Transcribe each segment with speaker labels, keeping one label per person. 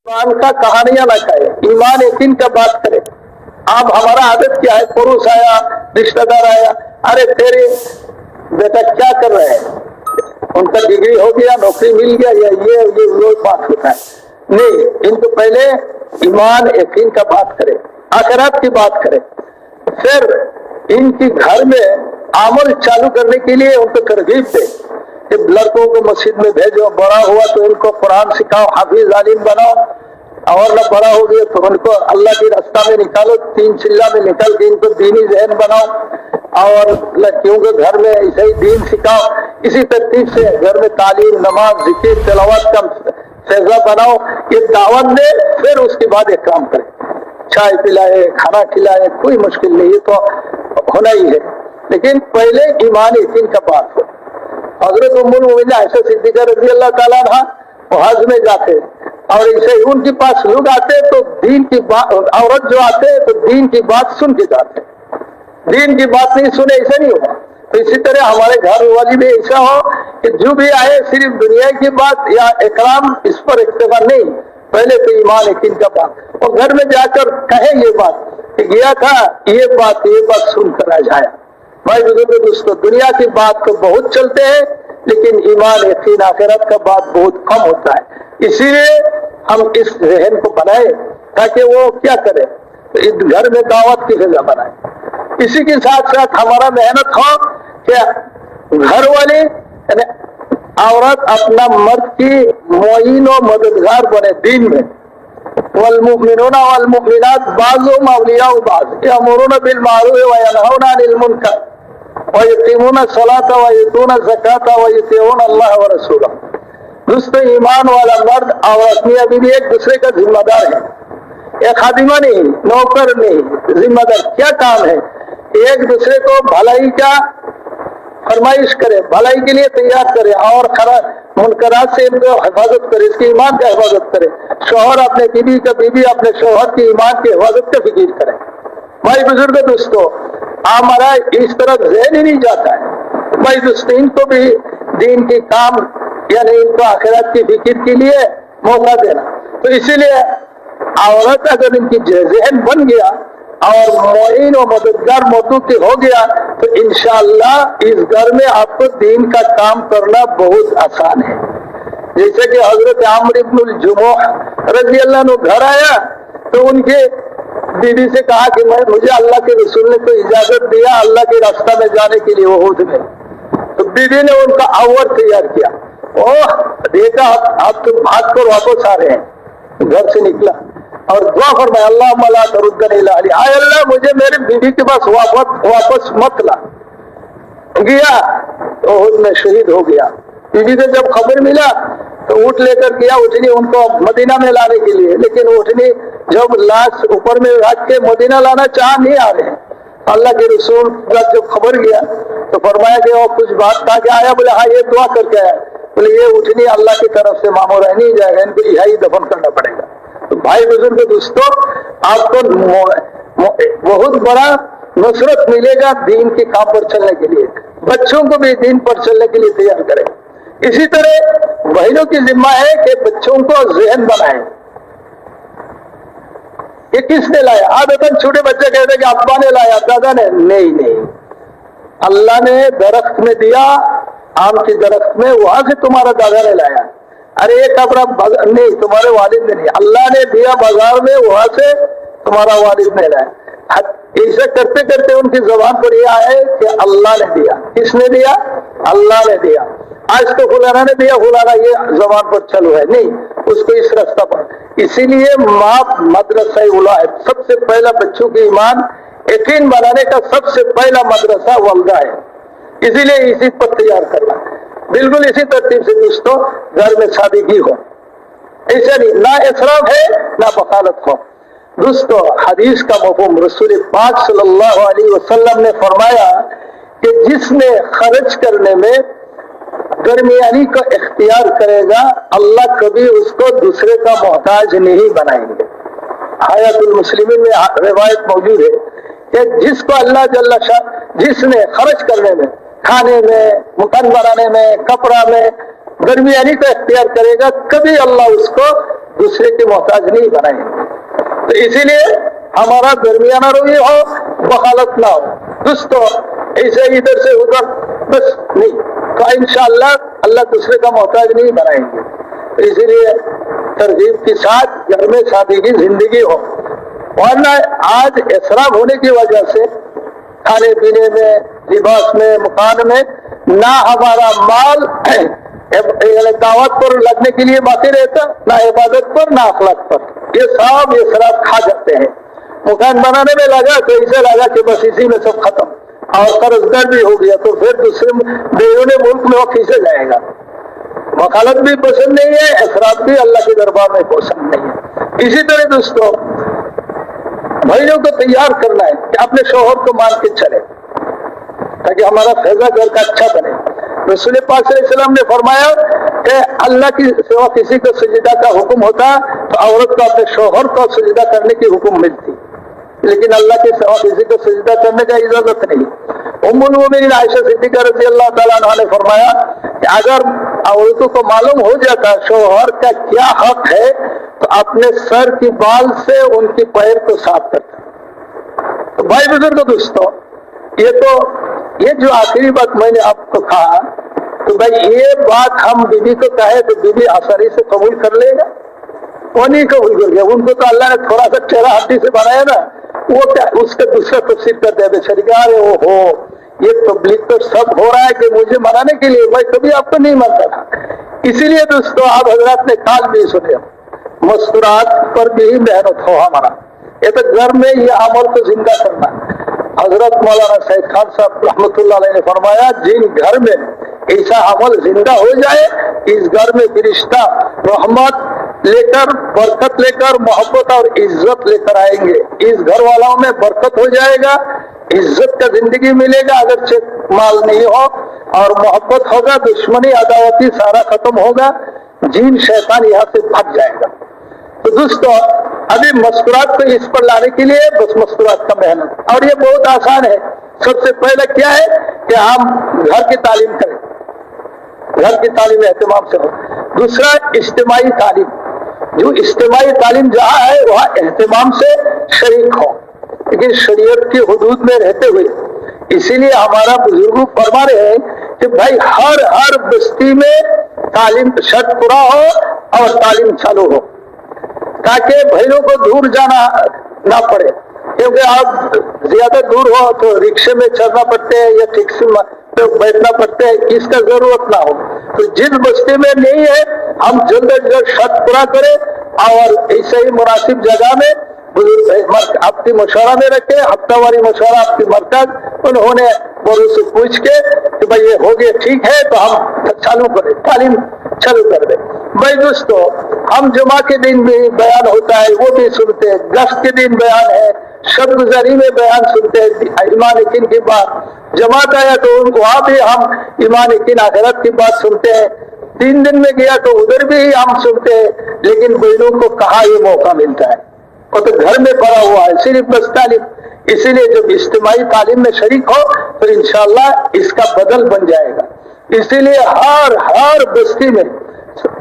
Speaker 1: ईमान का कहानियां ना कहे, ईमान यकीन का बात करे। आप हमारा आदत क्या है, पुरुष आया, रिश्तेदार आया, अरे तेरे बेटा क्या कर रहे हैं, उनका डिग्री हो गया, नौकरी मिल गया, या ये बात होता है। नहीं, इनको पहले ईमान यकीन का बात करे, आखिरत की बात करे, फिर इनकी घर में अमल चालू करने के लिए उनको तरगीब दे कि लड़कों को मस्जिद में भेजो, बड़ा हुआ तो इनको कुरान सिखाओ, हाफिज आलिम बनाओ, और न बड़ा हो गया तो उनको अल्लाह के रास्ता में निकालो, तीन चिल्ला में निकल के इनको दीनी जहन बनाओ, और लड़कियों के घर में ऐसे ही दीन सिखाओ। इसी तरतीब से घर में तालीम, नमाज, जिक्र, तिलावत का फैसला बनाओ, ये दावत दे, फिर उसके बाद एक काम करे, चाय पिलाए, खाना खिलाए, कोई मुश्किल नहीं, ये तो होना ही है। लेकिन पहले ईमान यकीन का बात हो। हजरत उम्मुल मोमिनीन आयशा सिद्दीक़ा रज़ी अल्लाह ताला अन्हा वो हज में जाते और ऐसे ही उनके पास लोग आते तो दीन की बात, औरत जो आते तो दीन की बात सुन के जाते, दीन की बात नहीं सुने ऐसा नहीं होगा। तो इसी तरह हमारे घर वाली भी ऐसा हो कि जो भी आए सिर्फ दुनिया की बात या इकराम, इस पर इक्तफा नहीं, पहले तो ईमान यकीन का बात, और घर में जाकर कहे ये बात कि गया था, ये बात सुनकर आ जाया। भाई बुजुर्ग दोस्तों, दुनिया की बात तो बहुत चलते हैं, लेकिन ईमान यकीन आखिरत का बात बहुत कम होता है। इसीलिए हम इस जहन को बनाए ताकि वो क्या करे, तो इस घर में दावत की फिजा बनाए। इसी के साथ साथ हमारा मेहनत हो कि घर वाले औरत अपना मर्द की मोइन और मददगार बने दीन में। वल्मुमिनूना वल्मुमिनात बाज़ुहुम औलियाउ बाज़ यअमुरूना बिल मारूफ व यनहौना अनिल मुनकर व युकीमूना सलाता व युतूना ज़काता व युतीऊना अल्लाह व रसूलहु। दोस्तों, ईमान वाला मर्द और मियां बीवी एक दूसरे का जिम्मेदार है, एक खादिमा नहीं, नौकर नहीं, जिम्मेदार। क्या काम है, एक दूसरे को भलाई का फरमाइश करे, भलाई के लिए तैयार करे, और मुनकरात से इनको हिफाजत करे, इसकी ईमान का हिफाजत करे। शौहर अपने बीवी का, बीवी अपने शौहर की ईमान की हिफाजत का फिक्र करे। भाई बुजुर्ग दोस्तों, हमारा इस तरफ ज़हन ही नहीं जाता है। भाई दोस्तों, इनको भी दीन के काम यानी इनको आखिरत की फिक्र के लिए मौका देना। तो इसीलिए औरत अगर इनकी ज़हन बन गया और मोइन और मददगार मौजूद हो गया तो इंशाअल्लाह इस घर में आपको दीन का काम करना बहुत आसान है। जैसे कि हजरत आमर इब्नुल जुमूह रज़ी अल्लाह अन्हु घर आया तो उनके बीवी से कहा कि मुझे अल्लाह के रसूल ने तो इजाजत दिया अल्लाह के रास्ता में जाने के लिए उहद में। तो बीवी ने उनका अवर तैयार किया, ओह देखा आप तो भाग कर वापस आ रहे हैं। घर से निकला और दुआ फरमाया, अल्लाह ला तरुद्दनी इला अहली, आय अल्लाह मुझे मेरे बीवी के पास वापस मत ला। गया तो उहद में शहीद हो गया। बीवी को जब खबर मिला तो ऊँट लेकर गया उठनी उनको मदीना में लाने के लिए, लेकिन उठनी जब लाश ऊपर में रख के मदीना लाना चाह नहीं आ रहे। अल्लाह के रसूल का जब खबर गया तो फरमाया कि और कुछ बात कहा कि आया, बोले हाँ ये दुआ करके आया। बोले ये उठनी अल्लाह की तरफ से मामूर है, नहीं जाएगा, इनको यही दफन करना पड़ेगा। तो भाई बुजुर्ग दोस्तों, आपको बहुत बड़ा नुसरत मिलेगा दीन के काम पर चलने के लिए। बच्चों को भी दीन पर चलने के लिए तैयार करें। इसी तरह बहनों की जिम्मा है कि बच्चों को ज़हन बनाए। ये किसने लाया? आदतन छोटे बच्चे कहते हैं कि अब्बा ने लाया, दादा ने। नहीं, अल्लाह ने दरख्त में दिया, आम की दरख्त में, वहां से तुम्हारा दादा ने लाया। अरे ये कपड़ा नहीं, तुम्हारे वालिद ने नहीं, अल्लाह ने दिया बाजार में, वहां से तुम्हारा वालिद ने लाया। ऐसा करते करते उनकी जबान पर यह आए कि अल्लाह ने दिया। किसने दिया? अल्लाह ने दिया। आज तो फलाना ने दिया, फलाना, ये जबान पर चलो है नहीं, उसको इस रास्ता पर। इसीलिए माँ मदरसा उला है। सबसे पहला बच्चों की ईमान यकीन बनाने का सबसे पहला मदरसा वल्दा है। इसीलिए इसी पर तैयार करना। बिल्कुल इसी तरतीब से दोस्तों घर में सादगी हो, ऐसा नहीं, ना इसराफ है ना बखालत हो। दोस्तों, हदीस का मफ़हूम रसूल पाक सल्लल्लाहु अलैहि वसल्लम ने फरमाया कि जिसने खर्च करने में दरमियानी को इख्तियार करेगा, अल्लाह कभी उसको दूसरे का मोहताज नहीं बनाएंगे। हयातुल मुस्लिमीन में रिवायत मौजूद है कि जिसको अल्लाह जल्ला शाह जिसने खर्च करने में, खाने में, मकान बनाने में, कपड़ा में दरमियानी को इख्तियार करेगा, कभी अल्लाह उसको दूसरे के मोहताज नहीं बनाएंगे। तो इसीलिए हमारा दरमियाना रवैया हो, वकालत ना हो। दोस्तों ऐसे इधर से उधर बस नहीं, तो इंशाअल्लाह अल्लाह दूसरे का मोहताज नहीं बनाएंगे। तो इसीलिए तरगीब के साथ घर में शादी की जिंदगी हो, वरना आज इसराफ होने की वजह से खाने पीने में, लिबास में, मकान में ना हमारा माल दावत पर लगने के लिए बाकी रहता, ना इबादत पर, ना अखलाक पर। ये सब इसराफ खा जाते हैं। मकान बनाने में लगा तो ऐसे लगा कि बस इसी में सब खत्म, और कर्जदार भी हो गया, तो फिर दूसरे बेरूने मुल्क में वो खींचे जाएगा। वकालत भी पसंद नहीं है, इसराफ भी अल्लाह के दरबार में पसंद नहीं है। इसी तरह दोस्तों भाइयों को तैयार करना है कि अपने शोहर को मान के चले, ताकि हमारा फैजा घर का अच्छा बने। रसूल पाक सल्लल्लाहु अलैहि वसल्लम ने फरमाया कि अल्लाह की सिवा किसी को सजदा का हुक्म होता तो औरत को अपने शोहर को सजदा करने की हुक्म मिलती, लेकिन अल्लाह के सिवा किसी को सजदा करने का इजाजत नहीं। उम्मुल मोमिनीन आयशा सिद्दीका रज़ियल्लाहु ताला अन्हा ने फरमाया कि अगर औरतों को मालूम हो जाता शोहर का क्या हक है तो अपने सर की बाल से उनकी पैर को साफ करता। तो भाई बुजुर्ग दोस्तों, ये जो आखिरी बात मैंने आपको कहा, तो भाई ये बात हम बीबी को कहे तो बीबी आसानी से कबूल कर लेगा? वो नहीं कबूल कर गया। उनको तो अल्लाह ने थोड़ा सा चेहरा हड्डी से बनाया ना, वो क्या उसका दूसरा तफसीर कर दिया बेचारी, अरे ओ हो ये तबलीग तो सब हो रहा है कि मुझे मनाने के लिए, मैं कभी आपको नहीं मानता था। इसीलिए दोस्तों आप हजरात ने काल भी सुने, मस्तूरात पर भी मेहनत हो हमारा। ये तो घर में ये अमल को जिंदा करना। हजरत मौलाना सैयद खान साहब रहमतुल्लाह अलैह ने फरमाया, जिन घर में ऐसा अमल जिंदा हो जाए, इस घर में फरिश्ता रहमत लेकर, बरकत लेकर, मोहब्बत और इज्जत लेकर आएंगे। इस घर वालों में बरकत हो जाएगा, इज्जत का जिंदगी मिलेगा, अगर माल नहीं हो, और मोहब्बत होगा, दुश्मनी अदावती सारा खत्म होगा, जीन शैतान यहाँ से भाग जाएगा। तो दोस्तों अभी मस्कुरात को इस पर लाने के लिए बस मस्कुरात का मेहनत, और ये बहुत आसान है। सबसे पहले क्या है कि हम घर की तालीम करें, घर की तालीम एहतमाम से हो। दूसरा इज्तिमाई तालीम, जो इज्तिमाई तालीम जहाँ है वहाँ एहतमाम से शरीक हो, लेकिन शरीयत की हुदूद में रहते हुए। इसीलिए हमारा बुजुर्ग फरमा रहे हैं कि भाई हर बस्ती में तालीम शर्त पूरा हो और तालीम चालू हो, ताकि भाइयों को दूर जाना ना पड़े। क्योंकि आप ज्यादा दूर हो तो रिक्शे में चलना पड़ते है या टैक्सी में तो बैठना पड़ता है, इसका जरूरत ना हो। तो जिस बस्ती में नहीं है हम जल्द अज जल्द शर्त पूरा करें, और ऐसे ही मुनासिब जगह में आपकी मशवरा में रखे, हफ्तावारी मशवरा आपकी मरकज, उन्होंने बड़ों से पूछ के कि भाई ये हो गया ठीक है तो हम चालू करें, तालीम चालू कर दें। भाई दोस्तों हम जुमा के दिन भी बयान होता है वो भी सुनते हैं, गश्त के दिन बयान है, शब गुजारी में बयान सुनते हैं, ईमान यकीन की बात जमात आया तो वहाँ भी हम ईमान यकीन आखिरत की बात सुनते हैं। 3 दिन में गया तो उधर भी हम सुनते हैं, लेकिन बहनों को कहाँ ये मौका मिलता है, वो तो घर में पड़ा हुआ है सिर्फ बस तालीम। इसीलिए जब इज्तिमाई तालीम में शरीक हो तो इंशाअल्लाह इसका बदल बन जाएगा। इसीलिए हर बस्ती में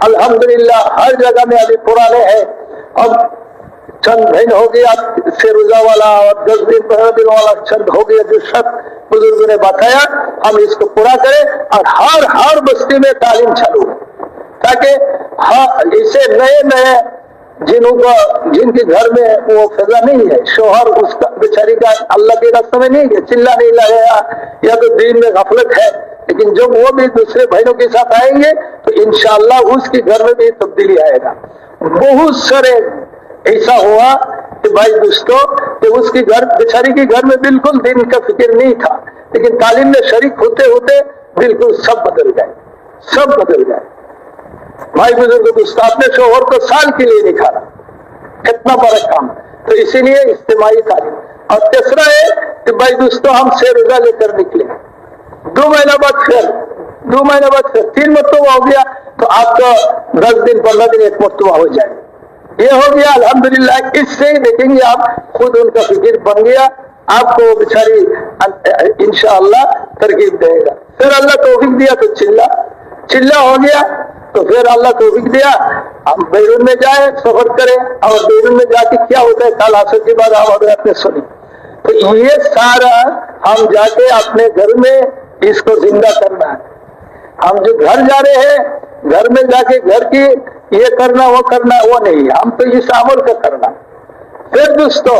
Speaker 1: अल्हम्दुलिल्लाह हर जगह में अभी पुराने हैं, अब चंद दिन हो गया से रोजा वाला और 10 दिन 15 दिन वाला चंद हो गया, जो शर्त बुजुर्गों ने बताया हम इसको पूरा करें, और हर बस्ती में तालीम चालू हो, ताकि इसे नए जिनके घर में वो फैजा नहीं है, शोहर उसका बेचारी का अल्लाह के रास्ते में नहीं है, चिल्ला नहीं लगाया या तो दीन में गफलत है, लेकिन जब वो भी दूसरे भाइयों के साथ आएंगे तो इंशाअल्लाह उसके घर में भी तब्दीली आएगा। बहुत सारे ऐसा हुआ कि भाई दोस्तों कि उसकी घर बेचारी के घर में बिल्कुल दीन का फिक्र नहीं था, लेकिन तालीम में शरीक होते होते बिल्कुल सब बदल गए। भाई बुजुर्ग दोस्तों अपने शोहर को साल के लिए निकाला, कितना बड़ा काम। तो इसीलिए इज्तिमाई तालीम। और तीसरा है कि भाई दोस्तों हम से रोजा लेकर निकले, 2 महीना बाद फिर 3 मरतबा हो गया तो आपका 10 दिन 15 दिन 1 मरतबा हो जाए, ये हो गया अल्हम्दुलिल्लाह। इससे ही देखेंगे आप खुद उनका फिक्र बन गया, आपको बेचारी इंशाअल्लाह तरकीब देगा। फिर अल्लाह तौफीक दिया तो चिल्ला, चिल्ला हो गया तो फिर अल्लाह तौफीक दिया, हम बैरून में जाए, सफर करें, और बैरून में जाके क्या होता है कल असर के बाद आप हजरत ने सुनी। तो ये सारा हम जाके अपने घर में इसको जिंदा करना है। हम जो घर जा रहे हैं, घर में जाके घर की ये करना वो करना वो नहीं, हम तो इस अमल का करना। फिर दोस्तों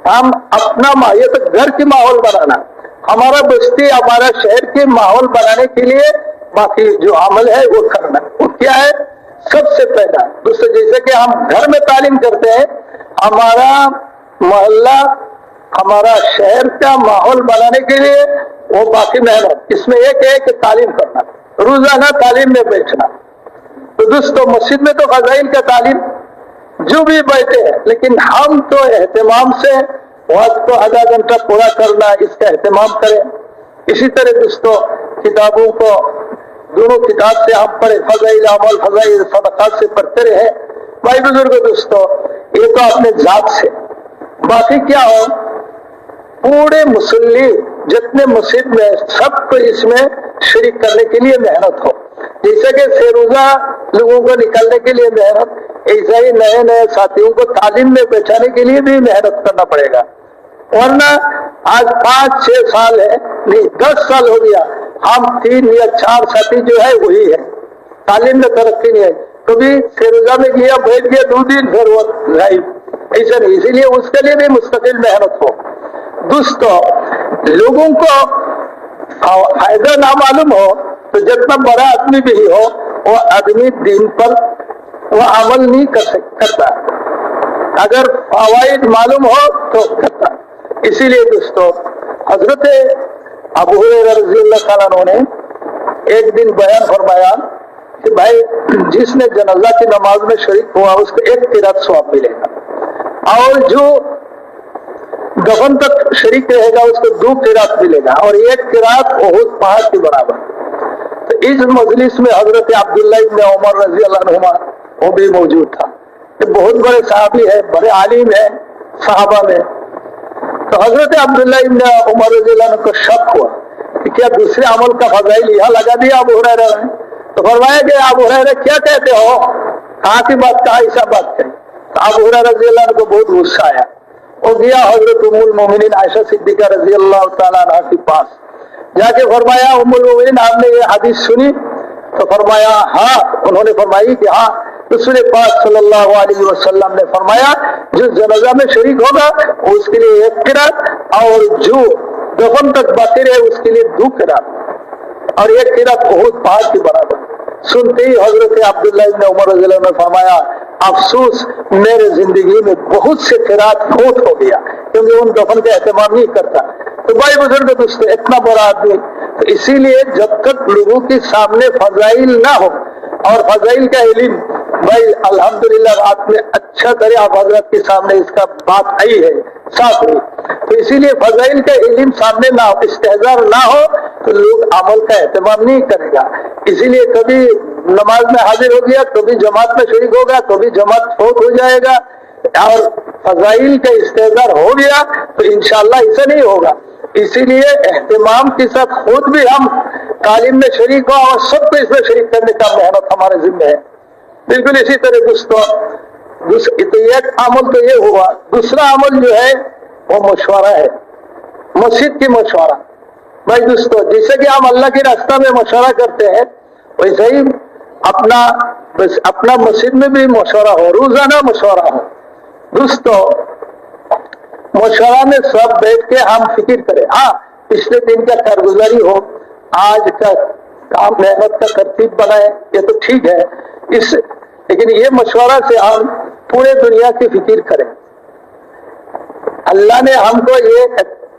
Speaker 1: हम अपना ये तो घर की माहौल बनाना, हमारा बस्ती हमारा शहर के माहौल बनाने के लिए बाकी जो अमल है वो करना। वो क्या है? सबसे पहला दोस्तों, जैसे कि हम घर में तालीम करते हैं, हमारा मोहल्ला हमारा शहर का माहौल बनाने के लिए वो बाकी मेहनत, इसमें एक है कि तालीम करना, रोजाना तालीम में बैठना। तो दोस्तों मस्जिद में तो फजाइल का तालीम जो भी बैठे हैं, लेकिन हम तो एहतमाम से वक्त को आधा घंटा पूरा करना, इसका एहतमाम करें। इसी तरह दोस्तों किताबों को दोनों किताब से हम पढ़े, फजाइल अमल फजाइल सदक़ात से पढ़ते रहे। भाई बुजुर्ग दोस्तों, ये तो अपने जात से, बाकी क्या हो पूरे मुसल्ली जितने मस्जिद में सबको इसमें शरीक करने के लिए मेहनत हो। जैसे कि फेरोजा लोगों को निकालने के लिए मेहनत, ऐसा ही नए नए साथियों को तालीम में बैठाने के लिए भी मेहनत करना पड़ेगा। वरना आज 5-6 साल है, नहीं 10 साल हो गया, हम 3 या 4 साथी जो है वही है, तालीम में तरक्की नहीं है। कभी फेरोजा में गया, बैठ गया 2 दिन, फिर वो गायब, ऐसा नहीं। इसीलिए उसके लिए भी मुस्तकिल मेहनत हो। दोस्तों लोगों को फायदा ना मालूम हो तो जितना बड़ा आदमी भी हो वो आदमी दिन पर वो अमल नहीं करता, अगर फवाइद मालूम हो तो करता। इसीलिए दोस्तों हजरत अबू हुरैरा रज़ियल्लाहु ताला अन्हु ने एक दिन बयान फरमाया कि भाई जिसने जनाजा की नमाज में शरीक हुआ उसको 1 क़िरात सवाब मिलेगा, और जो दफन तक शरीक रहेगा उसको 2 क़िरात मिलेगा, और 1 क़िरात उहुद पहाड़ के बराबर। तो इस मजलिस में हजरत अब्दुल्लाह इब्न उमर रज़ियल्लाहु अन्हुमा वो भी मौजूद था। ये बहुत बड़े सहाबी है, बड़े आलिम है सहाबा में। तो हजरत अब्दुल्लाह इब्न उमर रज़ियल्लाहु अन्हु को शक हुआ कि क्या दूसरे अमल का फजाइल यहाँ लगा दिया अबू हुरैरा ने। तो फरमाया कि अबू हुरैरा क्या कहते हो, कहाँ की बात, कहा ऐसा बात कही। तो अबू हुरैरा रज़ियल्लाहु अन्हु को बहुत गुस्सा आया, वो गया हजरत उम्मुल मोमिनीन आयशा सिद्दीका रज़ियल्लाहु ताला अन्हा के पास, जाके फरमाया उम्मुल मोमिनीन आपने ये हदीस सुनी? तो फरमाया हाँ। उन्होंने फरमाई कि हाँ, रसूल पाक सल्लल्लाहु अलैहि वसल्लम ने फरमाया जो जनाजा में शरीक होगा उसके लिए 1 क़िरात, और जो दफन तक बाकी रहे उसके लिए 2 क़िरात, और 1 क़िरात उहुद पहाड़ के बराबर। सुनते ही हजरत अब्दुल्लाह इब्न उमर रज़ियल्लाहु अन्हु ने फरमाया अफसोस मेरे जिंदगी में बहुत से क़िरात फौत हो गया, क्योंकि उन दफन का एहतमाम नहीं करता। तो भाई बुजुर्ग दोस्तों इतना बड़ा आदमी, तो इसीलिए जब तक लोगों के सामने फजाइल ना हो, और फजाइल का इल्म भाई अल्हम्दुलिल्लाह रात में अच्छा तरह आप हजरत के सामने इसका बात आई है साफ हुई। तो इसीलिए फजाइल का इल्म सामने ना हो, इस्तेहजार ना हो, तो लोग अमल का एहतमाम नहीं करेगा। इसीलिए कभी नमाज में हाजिर हो गया, कभी जमात में शरीक होगा, कभी जमात फौत हो जाएगा, और फजाइल का इस्तेहजार हो गया तो इंशाअल्लाह ऐसा नहीं होगा। इसीलिए एहतमाम के साथ खुद भी हम तालीम में शरीक हो और सबको इसमें शरीक करने का मेहनत हमारे जिम्मे है। बिल्कुल इसी तरह दोस्तों तो एक अमल तो ये हुआ। दूसरा अमल जो है वो मशवरा है, मस्जिद की मशवरा। भाई दोस्तों जैसे कि हम अल्लाह के रास्ता में मशवरा करते हैं वैसे ही अपना मस्जिद में भी मशवरा हो, रोजाना मशवरा हो। दोस्तों मशवरा में सब बैठ के हम फिक्र करें, हाँ पिछले दिन का कारगुजारी हो, आज का काम मेहनत का तरतीब बनाए, ये तो ठीक है। लेकिन ये मशवरा से हम पूरे दुनिया की फिक्र करें। अल्लाह ने हमको ये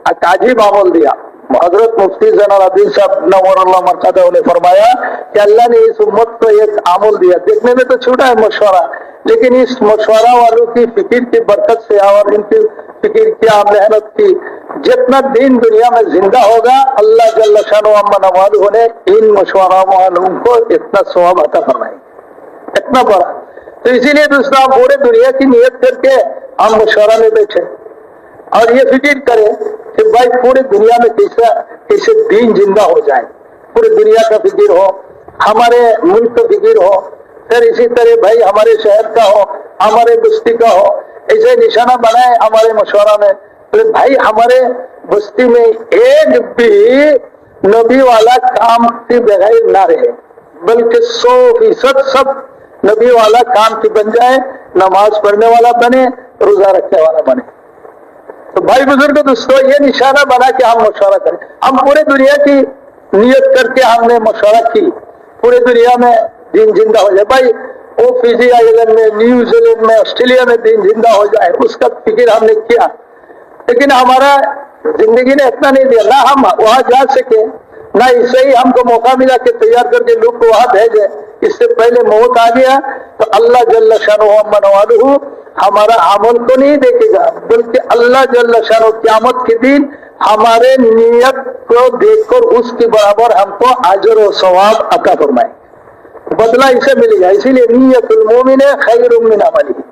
Speaker 1: अकाजीब अमल दिया। हजरत मुफ्ती ज़ैनुल साहब नव्वरल्लाहु मरक़दहू ने फरमाया कि अल्लाह ने इस उम्मत को एक अमल दिया, देखने में तो छोटा है मशवरा, लेकिन इस मशवरा वालों की फिक्र की बरकत से और इनकी फिक्र किया मेहनत की, जितना दिन दुनिया में जिंदा होगा अल्लाह जल्ल शानो अम्मा नवाज़ ने इन मशवरा वालों को इतना सवाब अता फरमाएगा, इतना बड़ा। तो इसीलिए दोस्तों पूरे दुनिया की नियत करके हम मशवरा में बैठे और ये फिक्र करें कि भाई पूरी दुनिया में कैसे दीन जिंदा हो जाए, पूरी दुनिया का फिक्र हो। हमारे मुल्क का फिक्र हो, फिर इसी तरह भाई हमारे शहर का हो, हमारे बस्ती का हो, ऐसे निशाना बनाए हमारे मशवरा में। तो भाई हमारे बस्ती में एक भी नबी वाला काम के बगैर ना रहे, बल्कि 100% सब नबी वाला काम की बन जाए, नमाज पढ़ने वाला बने, रोजा रखने वाला बने। तो भाई बुजुर्ग दोस्तों, ये निशाना बना के हम मशवरा करें। हम पूरे दुनिया की नियत करके हमने मशवरा की, पूरे दुनिया में दीन जिंदा हो जाए। भाई वो फिजी आइलैंड में, न्यूजीलैंड में, ऑस्ट्रेलिया में दीन जिंदा हो जाए, उसका फिक्र हमने किया, लेकिन हमारा जिंदगी ने इतना नहीं दिया, ना हम वहां जा सके, ना इसे ही हमको मौका मिला कि तैयार करके लोग को वहां भेजे। इससे पहले मौत आ गया तो अल्लाह जल्ल शानुहु मनवालुहु हमारा अमल को नहीं देखेगा, बल्कि अल्लाह जल्ल शानुहु क़यामत के दिन हमारे नियत को देखकर उसके बराबर हमको अजर और सवाब अता फरमाए, बदला इसे मिलेगा। इसीलिए नियतुल मोमिन खैरुम मिन अमलिही।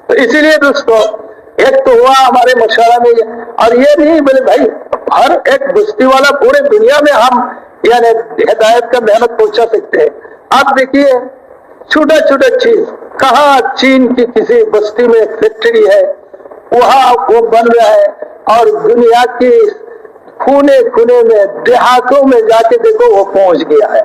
Speaker 1: तो इसीलिए दोस्तों, एक तो हुआ हमारे मशवरा में, और ये नहीं बोले भाई हर एक बस्ती वाला पूरे दुनिया में हम यानी हिदायत का मेहनत पहुंचा सकते हैं। आप देखिए छोटा छोटा चीज, कहाँ चीन की किसी बस्ती में एक फैक्ट्री है, वहां वो बन रहा है, और दुनिया की खूने खूने में, देहातों में जाके देखो वो पहुंच गया है।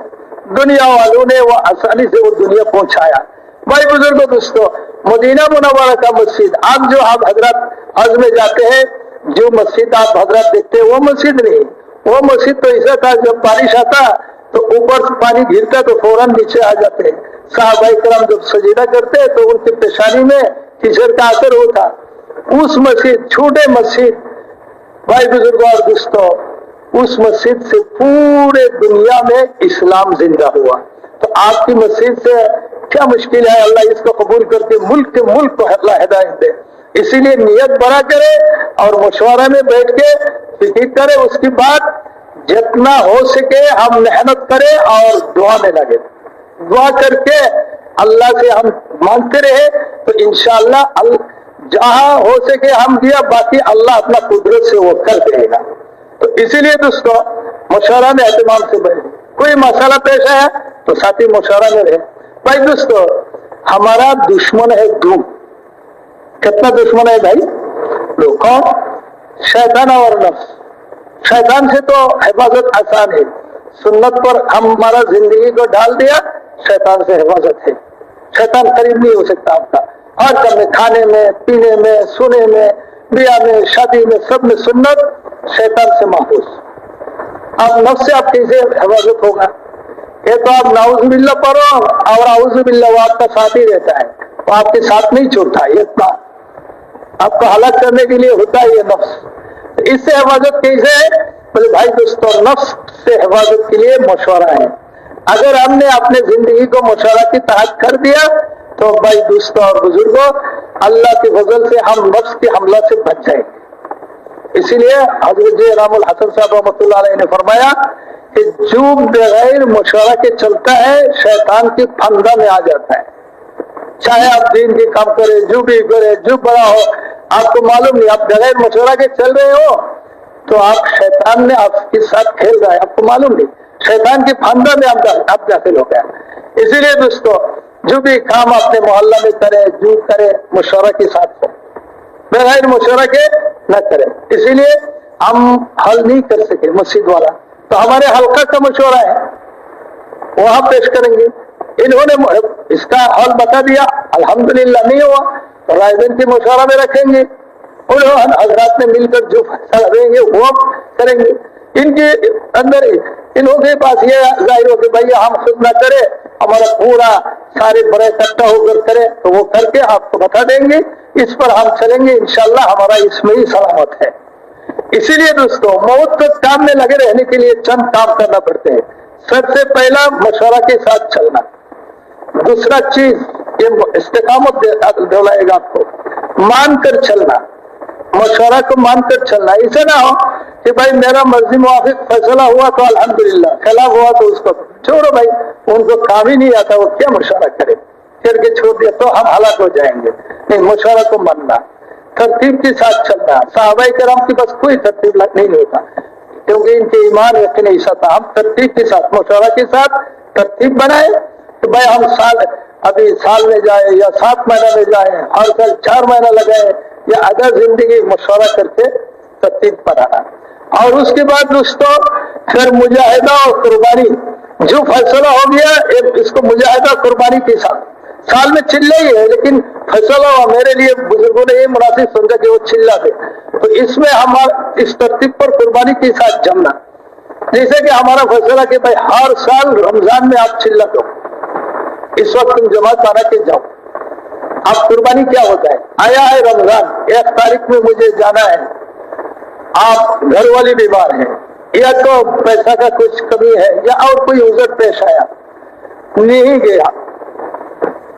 Speaker 1: दुनिया वालों ने वो आसानी से वो दुनिया पहुंचाया। भाई बुजुर्गों दोस्तों, मदीना मुनव्वरा का मस्जिद, आप जो आप हजरत हज में जाते हैं, जो मस्जिद आप हजरत देखते हैं, वो मस्जिद नहीं, वो मस्जिद तो ऐसा था जब बारिश आता तो ऊपर से पानी गिरता तो फौरन नीचे आ जाते। साहबाए किराम जब सजीदा करते तो उनकी पेशानी में कीचड़ का असर होता। उस मस्जिद, छोटे मस्जिद, भाई बुजुर्गों और दोस्तों, उस मस्जिद से पूरे दुनिया में इस्लाम जिंदा हुआ। तो आपकी मस्जिद से क्या मुश्किल है, अल्लाह इसको कबूल करके मुल्क के मुल्क को अल्लाह हिदायत दे। इसीलिए नियत बड़ा करे और मशवरा में बैठ के फिक्र करे, उसके बाद जितना हो सके हम मेहनत करें और दुआ में लगे। दुआ करके अल्लाह से हम मांगते रहे तो इंशाअल्लाह जहां हो सके हम दिया, बाकी अल्लाह अपना कुदरत से वो कर देगा। तो इसीलिए दोस्तों मशवरा में एहतमाम से बैठे, कोई मसला पेश है तो साथी मशवरा में रहे। भाई दोस्तों, हमारा दुश्मन है धूप। कितना दुश्मन है भाई? लोग कौन? शैतान और नफ्स। शैतान से तो हिफाजत आसान है, सुन्नत पर हमारा जिंदगी को डाल दिया, शैतान से हिफाजत है। शैतान करीब नहीं हो सकता आपका। हर काम में, खाने में, पीने में, सोने में, ब्याह में, शादी में, सब में सुन्नत, शैतान से महफूज। अब नफ्स से आप कैसे हिफाजत होगा? ये तो आप नाउज़ुबिल्लाह पढ़ो और आउज़ुबिल्लाह, वो आपका साथ ही रहता है, वो आपके साथ नहीं छोड़ता। ये आपको हलाक करने के लिए होता है ये नफ्स। इससे हिफाजत कैसे है? बोले भाई दोस्तों, नफ्स से हिफाजत के लिए मशवरा है। अगर हमने अपने जिंदगी को मशवरा की तहत कर दिया तो भाई दोस्तों और बुजुर्गों, अल्लाह के फजल से हम नफ्स के हमला से बच जाएंगे। इसीलिए हज़रत जी इनामुल हसन साहब रहमतुल्लाह अलैह ने फरमाया कि जो बगैर मशवरा के चलता है शैतान की फंदा में आ जाता है। चाहे आप दीन के काम करें, जो भी करें, जो बड़ा हो, आपको मालूम नहीं, आप बगैर मशवरा के चल रहे हो तो आप शैतान ने आपके साथ खेल रहा है, आपको मालूम नहीं, शैतान की फंदा में आप दाखिल हो गया। इसीलिए दोस्तों, जो भी काम अपने मोहल्ला में करें, जो करें, मशवरा के साथ हो, बगैर मशवरा के न करें। इसीलिए हम हल नहीं कर सके मस्जिद वाला, तो हमारे हल्का का मशवरा है, वहां पेश करेंगे। इन्होंने इसका हल बता दिया, अल्हम्दुलिल्लाह नहीं हुआ तो रायबन के मशवरा में रखेंगे, उन्होंने हजरात ने मिलकर जो फैसला देंगे वो करेंगे। इनके अंदर इनके पास ये जाहिर हो कि भैया हम खुद ना करें, हमारा पूरा सारे बड़े इकट्ठा होकर करें, तो वो करके आपको बता देंगे, इस पर हम चलेंगे, इंशाल्लाह हमारा इसमें ही सलामत है। इसीलिए दोस्तों, मौत के काम में लगे रहने के लिए चंद काम करना पड़ते हैं। सबसे पहला मशवरा के साथ चलना, दूसरा चीज ये इस्तिकामत दिलाएगा आपको, मान कर चलना, मशवरा को मानकर चलना। ऐसा ना हो कि भाई मेरा मर्जी मुआफिक फैसला हुआ तो अल्हम्दुलिल्लाह, खिलाफ हुआ तो उसको छोड़ो भाई, उनको काम ही नहीं आता, वो क्या मशवरा करे, करके छोड़ दिया तो हम हलाक हो जाएंगे। नहीं, मशवरा को मानना, तरतीब के साथ चलना। सहाबाए किराम की बस कोई तरतीब नहीं होता, क्योंकि इनके ईमान यकीन ऐसा था। हम तरतीब के साथ, मशवरा के साथ तरतीब बनाए तो भाई हम अभी साल में जाए या 7 महीना में जाए और कल 4 महीना लगाए या अदर जिंदगी मशवरा करके तरतीब पर आना। और उसके बाद दोस्तों फिर मुजाहिदा और कुर्बानी जो फैसला हो गया इसको मुजाहिदा कुर्बानी के साथ साल में चिल्ला ही है, लेकिन फैसला हुआ मेरे लिए बुजुर्गों ने ये मुनासिब समझा कि वो चिल्ला दे, तो इसमें हम इस तरतीब पर कुर्बानी के साथ जमना। जैसे कि हमारा फैसला कि भाई हर साल रमजान में आप चिल्ला दो, इस वक्त तुम जमात बना के जाओ। अब कुर्बानी क्या होता है, आया है रमजान 1 तारीख में मुझे जाना है, आप घर वाली बीमार है या तो पैसा का कुछ कमी है या और कोई उजर पेश आया, नहीं गया।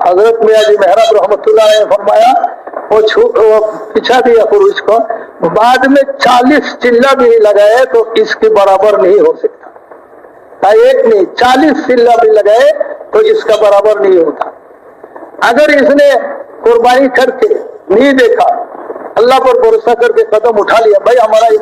Speaker 1: हजरत मियां जी मेहराब रहमतुल्लाह ने फरमाया वो पिछा दिया पुरुष को, बाद में 40 चिल्ला भी लगाए तो इसके बराबर नहीं हो सकता। एक नहीं 40 चिल्ला भी लगाए तो इसका बराबर नहीं होता। अगर इसने कुर्बानी करके नहीं देखा, अल्लाह पर भरोसा करके कदम उठा लिया, भाई हमारा